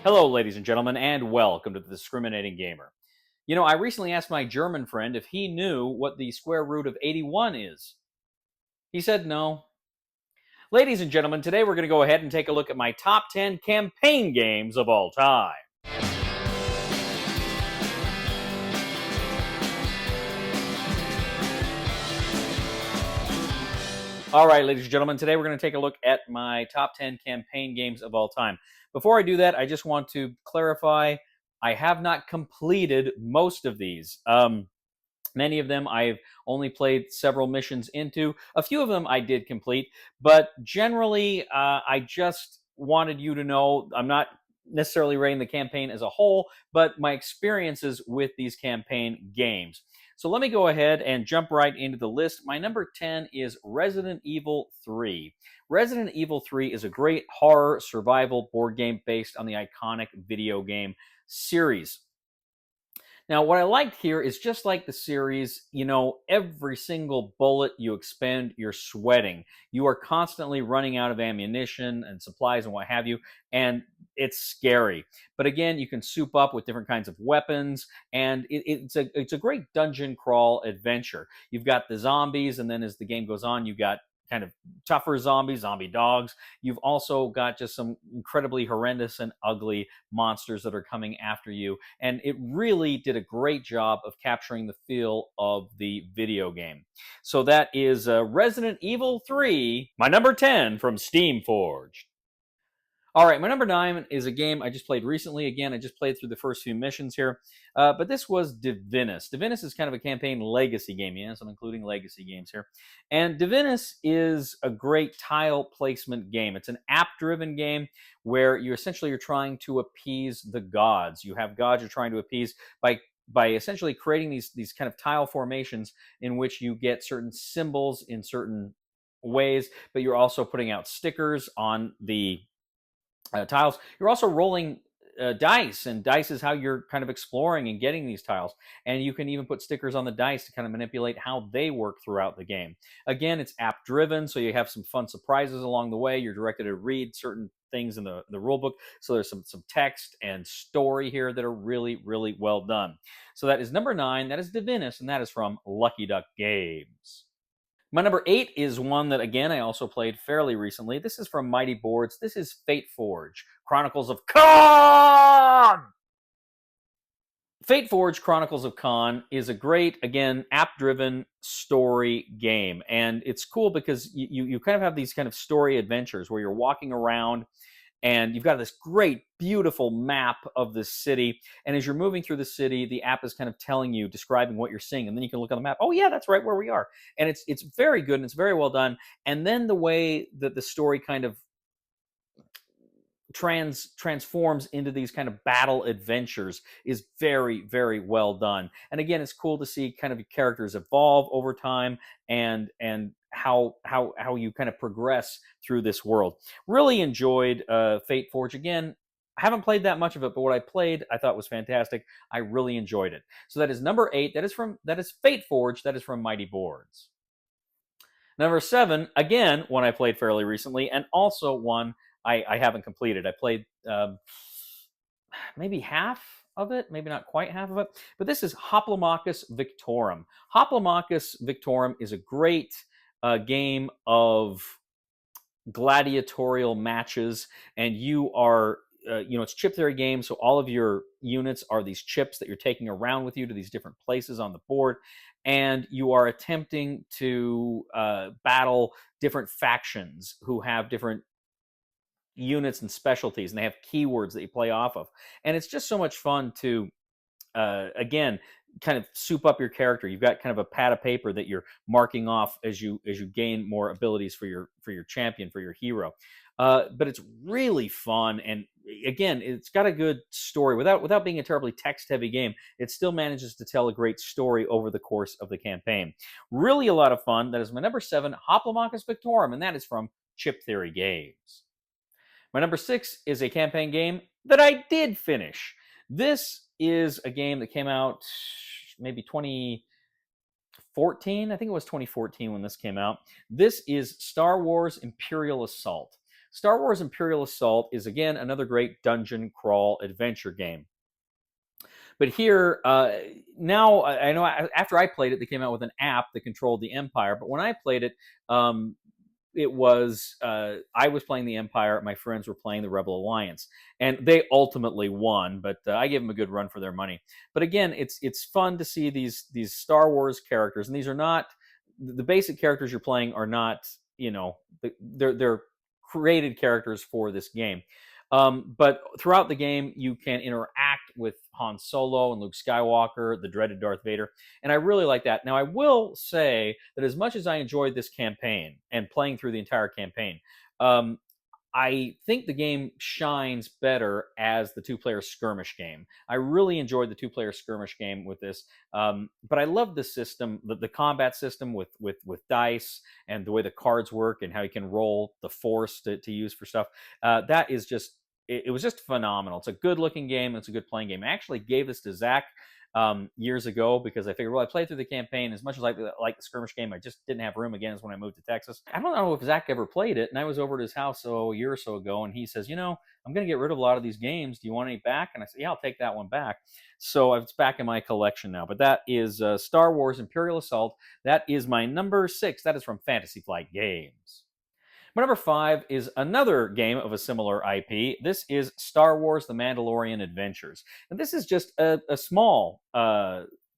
Hello, ladies and gentlemen, and welcome to the Discriminating Gamer. I recently asked my German friend if he knew what the square root of 81 is. He said no. Ladies and gentlemen, today we're going to go ahead and take a look at my top 10 campaign games of all time. All right, ladies and gentlemen, today we're going to take a look at my top 10 campaign games of all time. Before I do that, I just want to clarify I have not completed most of these. Many of them I've only played several missions into. A few of them I did complete, but generally, I just wanted you to know I'm not necessarily rating the campaign as a whole, but my experiences with these campaign games. So let me go ahead and jump right into the list. My number 10 is Resident Evil 3. Resident Evil 3 is a great horror survival board game based on the iconic video game series. Now, what I liked here is just like the series, every single bullet you expend, you're sweating. You are constantly running out of ammunition and supplies and what have you, and it's scary. But again, you can soup up with different kinds of weapons, and it's a great dungeon crawl adventure. You've got the zombies, and then as the game goes on, you've got kind of tougher zombies, zombie dogs. You've also got just some incredibly horrendous and ugly monsters that are coming after you. And it really did a great job of capturing the feel of the video game. So that is Resident Evil 3, my number 10 from Steamforged. All right, my number 9 is a game I just played recently. Again, I just played through the first few missions here. But this was Devenis. Devenis is kind of a campaign legacy game. Yes, I'm including legacy games here. And Devenis is a great tile placement game. It's an app-driven game where you're trying to appease the gods. You have gods you're trying to appease by essentially creating these kind of tile formations in which you get certain symbols in certain ways, but you're also putting out stickers on the tiles. You're also rolling dice, and dice is how you're kind of exploring and getting these tiles. And you can even put stickers on the dice to kind of manipulate how they work throughout the game. Again, it's app driven, so you have some fun surprises along the way. You're directed to read certain things in the rule book, so there's some text and story here that are really, really well done. So that is number 9. That is Devenis, and that is from Lucky Duck Games. My number 8 is one that, again, I also played fairly recently. This is from Mighty Boards. This is Fate Forge, Chronicles of Khan! Fate Forge Chronicles of Khan is a great, again, app-driven story game. And it's cool because you kind of have these kind of story adventures where you're walking around and you've got this great, beautiful map of this city. And as you're moving through the city, the app is kind of telling you, describing what you're seeing. And then you can look on the map. Oh, yeah, that's right where we are. And it's very good and it's very well done. And then the way that the story kind of transforms into these kind of battle adventures is very, very well done. And again, it's cool to see kind of your characters evolve over time and how you kind of progress through this world. Really enjoyed Fate Forge. Again, I haven't played that much of it, but what I played I thought was fantastic. I really enjoyed it. So that is number 8. That is Fate Forge. That is from Mighty Boards. Number 7, again, one I played fairly recently, and also one I haven't completed. I played maybe half of it, maybe not quite half of it, but this is Hoplamachus Victorium. Hoplamachus Victorium is a great game of gladiatorial matches, and you are it's chip theory game, so all of your units are these chips that you're taking around with you to these different places on the board, and you are attempting to battle different factions who have different units and specialties, and they have keywords that you play off of. And it's just so much fun to again kind of soup up your character. You've got kind of a pad of paper that you're marking off as you gain more abilities for your champion, for your hero. But it's really fun, and again, it's got a good story. Without being a terribly text-heavy game, it still manages to tell a great story over the course of the campaign. Really a lot of fun. That is my number 7, Hoplamachus Victorium, and that is from Chip Theory Games. My number 6 is a campaign game that I did finish. This is a game that came out maybe 2014. I think it was 2014 when this came out. This is Star Wars Imperial Assault. Star Wars Imperial Assault is, again, another great dungeon crawl adventure game. But here, now I know after I played it, they came out with an app that controlled the Empire. But when I played it, it was I was playing the Empire, my friends were playing the Rebel Alliance, and they ultimately won. But I gave them a good run for their money. But again, it's fun to see these Star Wars characters, and these are not the basic characters you're playing are not, they're created characters for this game. But throughout the game, you can interact with Han Solo and Luke Skywalker, the dreaded Darth Vader, and I really like that. Now, I will say that as much as I enjoyed this campaign and playing through the entire campaign, um, I think the game shines better as the two-player skirmish game. I really enjoyed the two-player skirmish game with this, but I love the system, the combat system with dice and the way the cards work and how you can roll the force to use for stuff. That is just it was just phenomenal. It's a good-looking game. It's a good playing game. I actually gave this to Zach years ago because I figured, well, I played through the campaign. As much as I like the skirmish game, I just didn't have room again as when I moved to Texas. I don't know if Zach ever played it, and I was over at his house a year or so ago, and he says, I'm going to get rid of a lot of these games. Do you want any back? And I said, yeah, I'll take that one back. So it's back in my collection now. But that is Star Wars Imperial Assault. That is my number 6. That is from Fantasy Flight Games. My number 5 is another game of a similar IP. This is Star Wars The Mandalorian Adventures. And this is just a small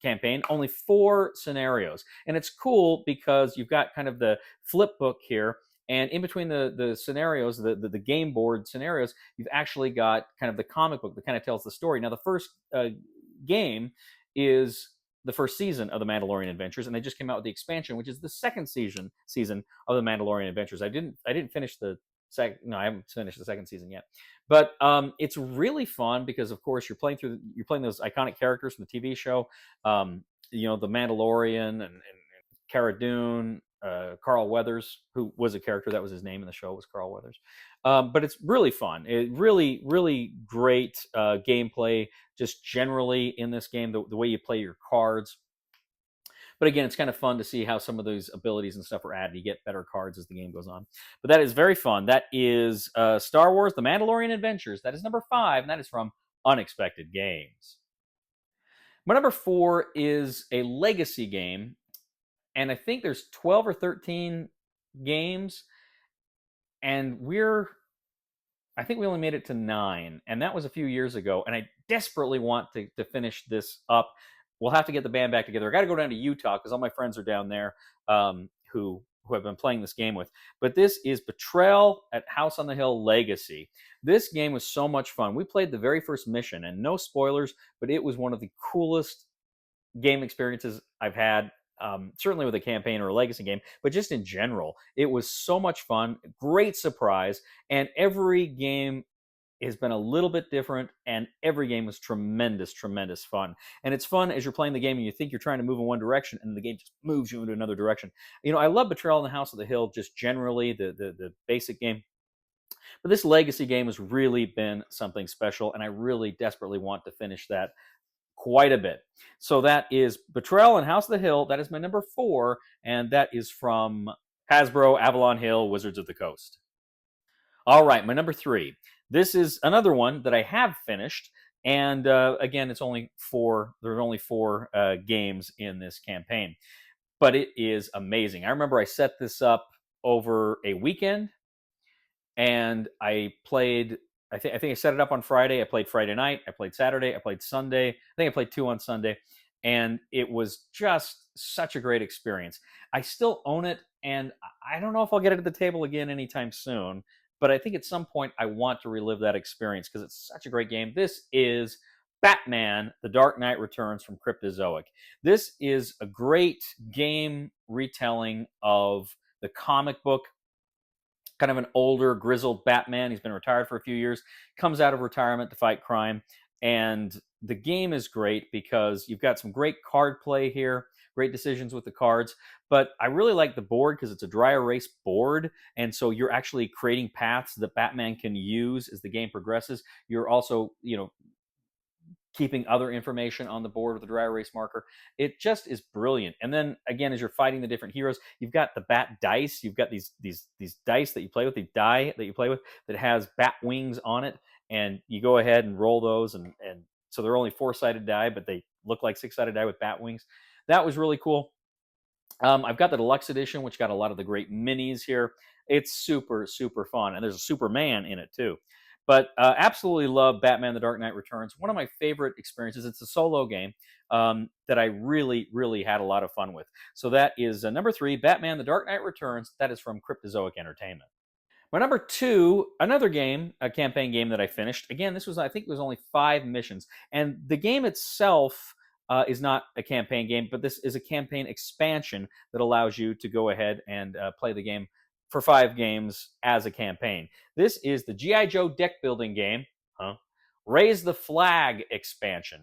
campaign, only 4 scenarios. And it's cool because you've got kind of the flip book here. And in between the scenarios, the game board scenarios, you've actually got kind of the comic book that kind of tells the story. Now, the first game is the first season of the Mandalorian Adventures, and they just came out with the expansion, which is the second season of the Mandalorian Adventures. I didn't finish the second. No, I haven't finished the second season yet. But it's really fun because, of course, you're playing those iconic characters from the TV show. The Mandalorian and Cara Dune, Carl Weathers, who was a character that was his name in the show, was Carl Weathers. But it's really fun. It really, really great gameplay, just generally in this game, the way you play your cards. But again, it's kind of fun to see how some of those abilities and stuff are added. You get better cards as the game goes on. But that is very fun. That is Star Wars The Mandalorian Adventures. That is number 5, and that is from Unexpected Games. My number 4 is a legacy game, and I think there's 12 or 13 games, and I think we only made it to 9, and that was a few years ago, and I desperately want to finish this up. We'll have to get the band back together. I got to go down to Utah because all my friends are down there who I've been playing this game with. But this is Betrayal at House on the Hill Legacy. This game was so much fun. We played the very first mission, and no spoilers, but it was one of the coolest game experiences I've had. Certainly with a campaign or a legacy game, but just in general, it was so much fun, great surprise, and every game has been a little bit different, and every game was tremendous, tremendous fun. And it's fun as you're playing the game and you think you're trying to move in one direction, and the game just moves you into another direction. I love Betrayal in the House of the Hill, just generally, the basic game. But this legacy game has really been something special, and I really desperately want to finish that quite a bit. So that is Betrayal and House of the Hill. That is my number 4, and that is from Hasbro, Avalon Hill, Wizards of the Coast. All right, my number 3. This is another one that I have finished, and again, there's only 4 games in this campaign, but it is amazing. I remember I set this up over a weekend, and I played. I think I set it up on Friday. I played Friday night. I played Saturday. I played Sunday. I think I played 2 on Sunday. And it was just such a great experience. I still own it, and I don't know if I'll get it at the table again anytime soon. But I think at some point I want to relive that experience because it's such a great game. This is Batman, The Dark Knight Returns from Cryptozoic. This is a great game retelling of the comic book, kind of an older, grizzled Batman. He's been retired for a few years, comes out of retirement to fight crime. And the game is great because you've got some great card play here, great decisions with the cards. But I really like the board because it's a dry erase board. And so you're actually creating paths that Batman can use as the game progresses. You're also, keeping other information on the board with the dry erase marker. It just is brilliant. And then again, as you're fighting the different heroes, you've got the bat dice. You've got these dice that you play with, the die that you play with that has bat wings on it, and you go ahead and roll those, and so they're only 4-sided die, but they look like 6-sided die with bat wings. That was really cool. I've got the deluxe edition, which got a lot of the great minis here. It's super, super fun. And there's a Superman in it, too. But absolutely love Batman The Dark Knight Returns. One of my favorite experiences. It's a solo game that I really, really had a lot of fun with. So that is number 3, Batman The Dark Knight Returns. That is from Cryptozoic Entertainment. My number 2, another game, a campaign game that I finished. Again, this was, I think it was only 5 missions. And the game itself is not a campaign game, but this is a campaign expansion that allows you to go ahead and play the game for 5 games as a campaign. This is the G.I. Joe deck building game, Raise the Flag expansion.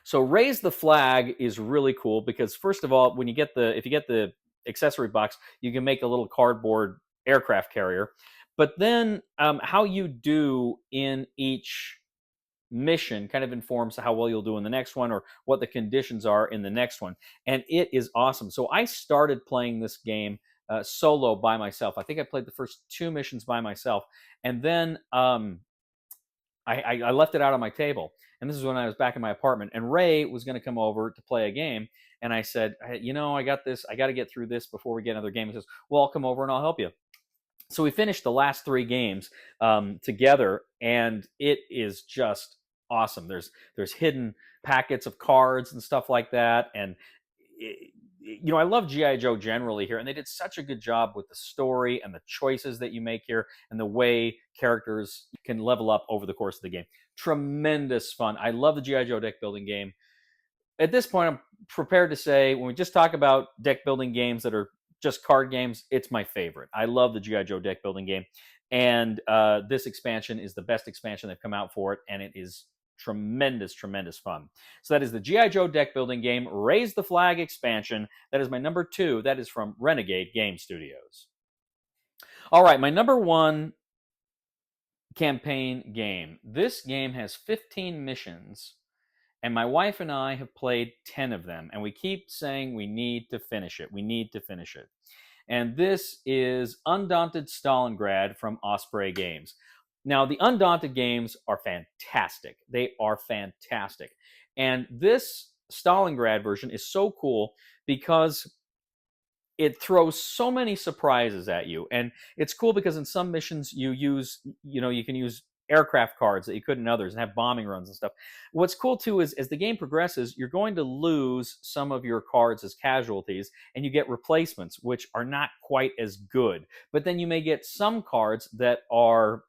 So Raise the Flag is really cool because, first of all, if you get the accessory box, you can make a little cardboard aircraft carrier. But then how you do in each mission kind of informs how well you'll do in the next one or what the conditions are in the next one. And it is awesome. So I started playing this game solo by myself. I think I played the first 2 missions by myself. And then I left it out on my table. And this is when I was back in my apartment. And Ray was going to come over to play a game. And I said, I got this. I got to get through this before we get another game. He says, well, I'll come over and I'll help you. So we finished the last 3 games together. And it is just awesome. There's hidden packets of cards and stuff like that. And I love G.I. Joe generally here, and they did such a good job with the story and the choices that you make here and the way characters can level up over the course of the game. Tremendous fun. I love the G.I. Joe deck building game. At this point, I'm prepared to say, when we just talk about deck building games that are just card games, it's my favorite. I love the G.I. Joe deck building game, and this expansion is the best expansion they've come out for it, and it is tremendous, tremendous fun. So that is the G.I. Joe deck building game, Raise the Flag expansion. That is my number 2. That is from Renegade Game Studios. All right, my number 1 campaign game. This game has 15 missions, and my wife and I have played 10 of them, and we keep saying we need to finish it. We need to finish it. And this is Undaunted Stalingrad from Osprey Games. Now, the Undaunted games are fantastic. They are fantastic. And this Stalingrad version is so cool because it throws so many surprises at you. And it's cool because in some missions you can use aircraft cards that you could in others and have bombing runs and stuff. What's cool too is as the game progresses, you're going to lose some of your cards as casualties and you get replacements, which are not quite as good. But then you may get some cards that are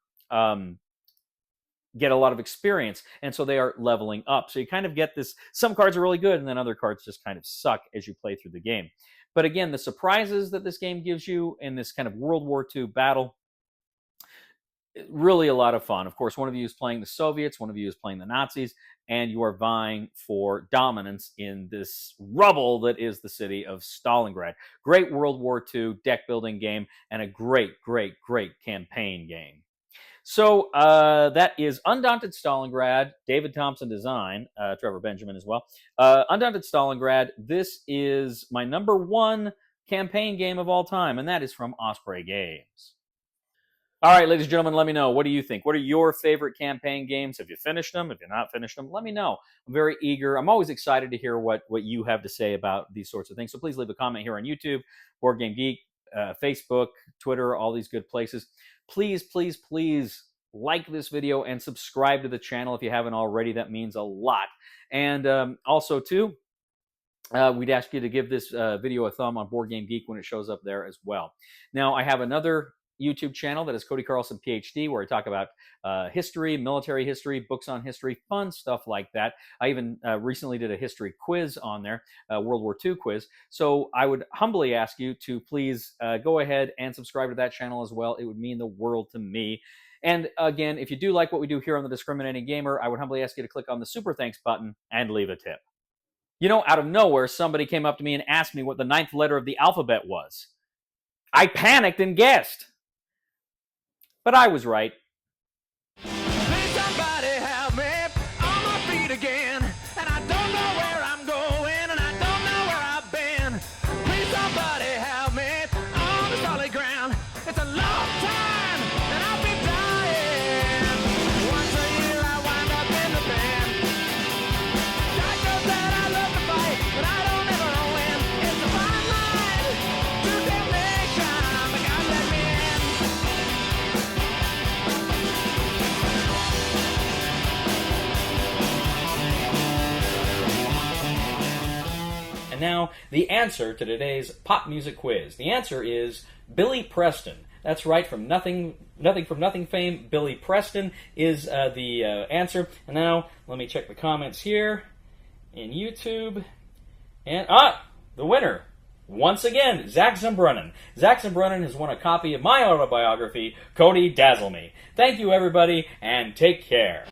get a lot of experience, and so they are leveling up. So you kind of get this, some cards are really good, and then other cards just kind of suck as you play through the game. But again, the surprises that this game gives you in this kind of World War II battle, really a lot of fun. Of course, one of you is playing the Soviets, one of you is playing the Nazis, and you are vying for dominance in this rubble that is the city of Stalingrad. Great World War II deck building game, and a great, great, great campaign game. So that is Undaunted Stalingrad, David Thompson design, Trevor Benjamin as well. Undaunted Stalingrad, this is my number 1 campaign game of all time, and that is from Osprey Games. All right, ladies and gentlemen, let me know. What do you think? What are your favorite campaign games? Have you finished them? Have you not finished them? Let me know. I'm very eager. I'm always excited to hear what you have to say about these sorts of things. So please leave a comment here on YouTube, Board Game Geek, Facebook, Twitter, all these good places. Please, please, please like this video and subscribe to the channel if you haven't already. That means a lot. And also, too, we'd ask you to give this video a thumb on Board Game Geek when it shows up there as well. Now, I have another YouTube channel that is Cody Carlson PhD, where I talk about history, military history, books on history, fun stuff like that. I even recently did a history quiz on there, World War II quiz. So I would humbly ask you to please go ahead and subscribe to that channel as well. It would mean the world to me. And again, if you do like what we do here on The Discriminating Gamer, I would humbly ask you to click on the super thanks button and leave a tip. Out of nowhere, somebody came up to me and asked me what the 9th letter of the alphabet was. I panicked and guessed. But I was right. And now, the answer to today's pop music quiz. The answer is Billy Preston. That's right, from Nothing from Nothing fame, Billy Preston is the answer. And now, let me check the comments here in YouTube. And, the winner, once again, Zach Zembrunnen. Zach Zembrunnen has won a copy of my autobiography, Cody Dazzle Me. Thank you, everybody, and take care.